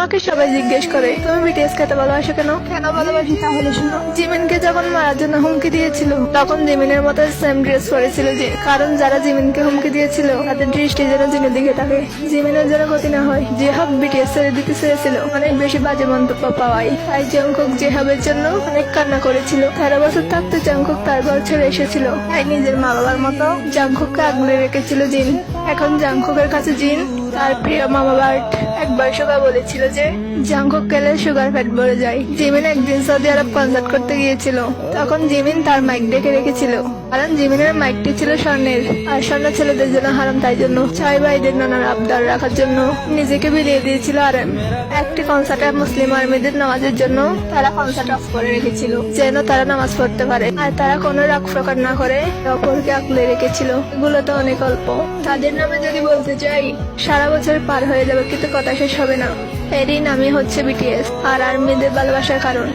আমাকে সবাই জিজ্ঞেস করে তুমি বিটিএস কে এত ভালোবাসো কেন? কেন ভালোবাসি তাহলে শুনো। জিমিনকে যখন মারার জন্য হুমকি দিয়েছিল তখন জিমিনের মতো সেম ড্রেস পরেছিল যে, কারণ যারা জিমিনকে হুমকি দিয়েছিল তাদের দৃষ্টি যেন জিনের দিকে থাকে, জিমিনের যেন ক্ষতি না হয়। জেহাব বিটিএস ছেড়ে দিতে চেয়েছিল অনেক বেশি বাজে মন্তব্য পাওয়ায়, তাই জংকুক জেহাবের জন্য অনেক কান্না করেছিল। 13 বছর থাকতে জংকুক তার ঘর ছেড়ে এসেছিল, তাই নিজের মা বাবার মতো জংকুককে আগলে রেখেছিল জিন। এখন জংকুকের কাছে জিন তার প্রিয় মামা বার্ট। একবার সুগা বলেছিল যে জংকুক গেলে সুগার ফ্যাট বেড়ে যায়। জিমিন একদিন সৌদি আরব কনসার্ট করতে গিয়েছিল, তখন জিমিন তার মাইক ডেকে রেখেছিল, কারণ জিমিনের মাইকটি ছিল স্বর্ণের, আর স্বর্ণ ছেলেদের জন্য হারাম, তাই জন্য 6 ভাইদের নানার আবদার রাখার জন্য নিজেকে বিলিয়ে দিয়েছিল আরএম। একটি কনসার্টে মুসলিম আর্মিদের নামাজের জন্য তারা কনসার্ট অফ করে রেখেছিল, যেন তারা নামাজ পড়তে পারে আর তারা কোনো রাগ প্রকার না করে অপরকে আঁকলে রেখেছিল। এগুলো তো অনেক অল্প, তাদের নামে যদি বলতে চাই সারা বছর পার হয়ে যাবে, কিন্তু কথা শেষ হবে না। এরই নামই হচ্ছে বিটিএস আর আর্মিদের ভালোবাসার কারণ।